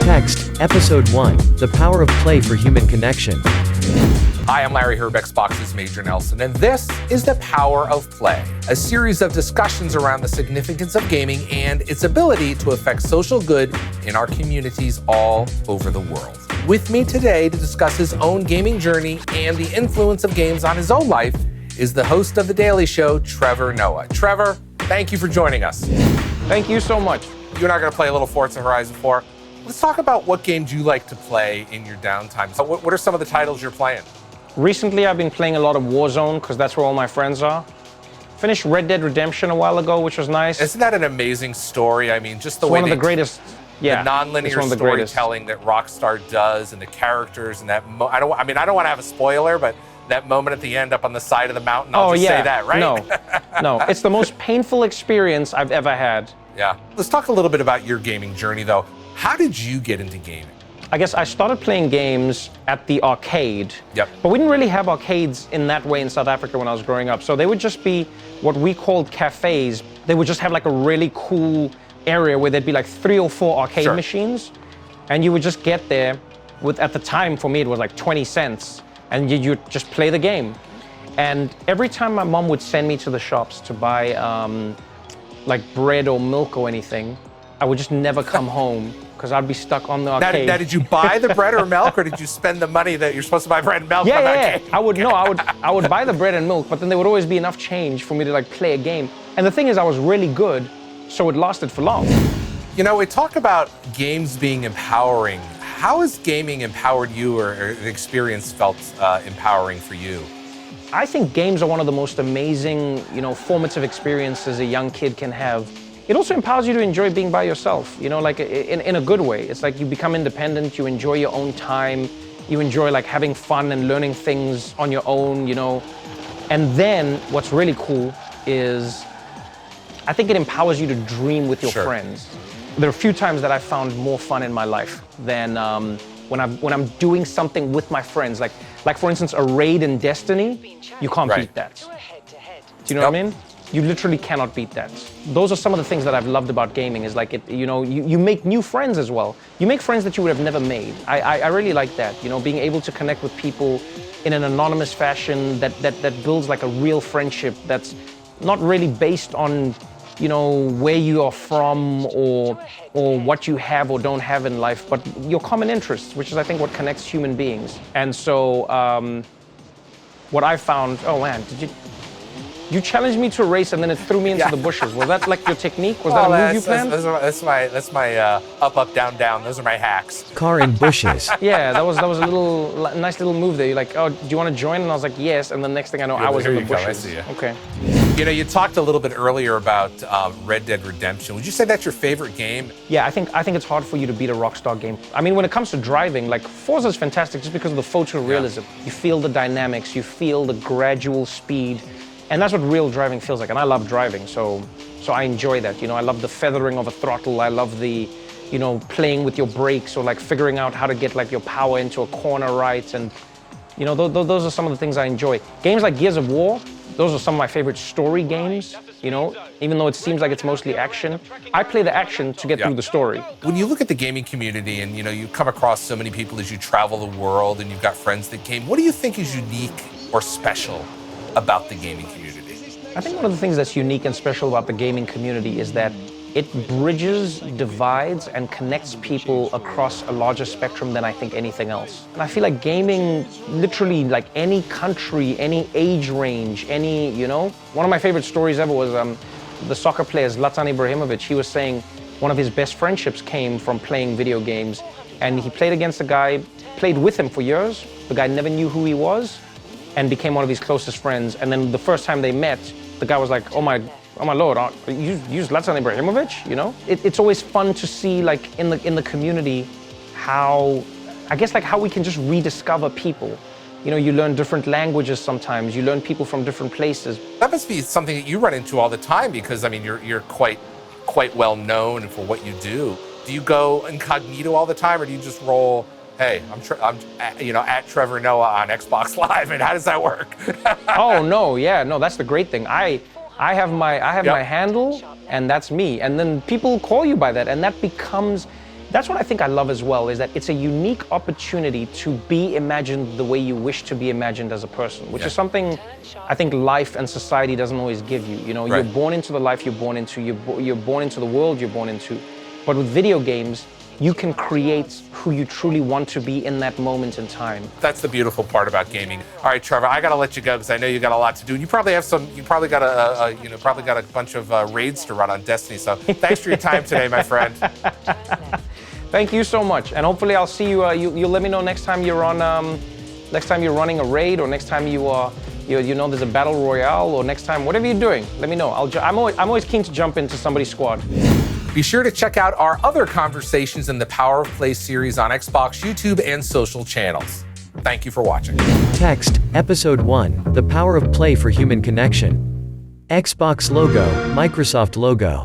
Text, Episode 1, The Power of Play for Human Connection. Hi, I'm Larry Hyrb, Xbox's Major Nelson, and this is The Power of Play, a series of discussions around the significance of gaming and its ability to affect social good in our communities all over the world. With me today to discuss his own gaming journey and the influence of games on his own life is the host of The Daily Show, Trevor Noah. Trevor, thank you for joining us. Thank you so much. You and I are going to play a little Forza Horizon 4. Let's talk about what games you like to play in your downtime. So what are some of the titles you're playing? Recently, I've been playing a lot of Warzone because that's where all my friends are. Finished Red Dead Redemption a while ago, which was nice. Isn't that an amazing story? I mean, just the It's way one of the greatest. Yeah, the non-linear storytelling that Rockstar does, and the characters, and that. I don't want to have a spoiler, but that moment at the end up on the side of the mountain. I'll just say that, right? No, it's the most painful experience I've ever had. Yeah. Let's talk a little bit about your gaming journey, though. How did you get into gaming? I guess I started playing games at the arcade. Yep. But we didn't really have arcades in that way in South Africa when I was growing up. So they would just be what we called cafes. They would just have like a really cool area where there'd be like 3 or 4 arcade machines. And you would just get there with, at the time for me, it was like 20 cents. And you'd just play the game. And every time my mom would send me to the shops to buy like bread or milk or anything, I would just never come home because I'd be stuck on the arcade. Now, did you buy the bread or milk, or did you spend the money that you're supposed to buy bread and milk? Yeah. I would buy the bread and milk, but then there would always be enough change for me to like play a game. And the thing is, I was really good, so it lasted for long. You know, we talk about games being empowering. How has gaming empowered you, or the experience felt empowering for you? I think games are one of the most amazing, formative experiences a young kid can have. It also empowers you to enjoy being by yourself, like in a good way. It's like you become independent, you enjoy your own time, you enjoy like having fun and learning things on your own, And then what's really cool is I think it empowers you to dream with your friends. There are a few times that I found more fun in my life than when I'm doing something with my friends. Like for instance, a raid in Destiny, you can't beat that. Do you know what I mean? You literally cannot beat that. Those are some of the things that I've loved about gaming is like, you make new friends as well. You make friends that you would have never made. I really like that, being able to connect with people in an anonymous fashion that builds like a real friendship that's not really based on, where you are from or what you have or don't have in life, but your common interests, which is I think what connects human beings. And so what I found, oh man, you challenged me to a race and then it threw me into the bushes. Was that like your technique? Was that a move you planned? That's my up, up, down, down. Those are my hacks. Car in bushes. Yeah, that was a nice little move there. You're like, oh, do you want to join? And I was like, yes. And the next thing I know, I was in the bushes. I see you. Okay. You talked a little bit earlier about Red Dead Redemption. Would you say that's your favorite game? Yeah, I think it's hard for you to beat a Rockstar game. I mean, when it comes to driving, like Forza is fantastic just because of the photorealism. Yeah. You feel the dynamics, you feel the gradual speed. And that's what real driving feels like, and I love driving, so I enjoy that. I love the feathering of a throttle. I love the, playing with your brakes or like figuring out how to get like your power into a corner right, and those are some of the things I enjoy. Games like Gears of War, those are some of my favorite story games. Even though it seems like it's mostly action, I play the action to get through the story. When you look at the gaming community, and you come across so many people as you travel the world, and you've got friends that game, what do you think is unique or special about the gaming community? I think one of the things that's unique and special about the gaming community is that it bridges, divides, and connects people across a larger spectrum than I think anything else. And I feel like gaming, literally like any country, any age range, one of my favorite stories ever was the soccer player Zlatan Ibrahimovic. He was saying one of his best friendships came from playing video games, and he played against a guy, played with him for years. The guy never knew who he was, and became one of his closest friends. And then the first time they met, the guy was like, oh my lord, you Zlatan Ibrahimovic, It's always fun to see like in the community how we can just rediscover people. You learn different languages sometimes, you learn people from different places. That must be something that you run into all the time because, I mean, you're quite well known for what you do. Do you go incognito all the time, or do you just roll, hey, I'm at Trevor Noah on Xbox Live, and how does that work? Oh no, that's the great thing. I have my handle, and that's me. And then people call you by that, and that becomes That's what I think I love as well, is that it's a unique opportunity to be imagined the way you wish to be imagined as a person, which is something I think life and society doesn't always give you. You know, Right. you're born into the life you're born into, you're born into the world you're born into. But with video games, you can create who you truly want to be in that moment in time. That's the beautiful part about gaming. All right, Trevor, I got to let you go because I know you got a lot to do. You probably have probably got a bunch of raids to run on Destiny. So thanks for your time today, my friend. Thank you so much, and hopefully I'll see you. You let me know next time you're on, next time you're running a raid, or next time you know there's a battle royale, or next time whatever you're doing. Let me know. I'm always keen to jump into somebody's squad. Be sure to check out our other conversations in the Power of Play series on Xbox, YouTube, and social channels. Thank you for watching. Text, Episode 1, The Power of Play for Human Connection. Xbox logo, Microsoft logo.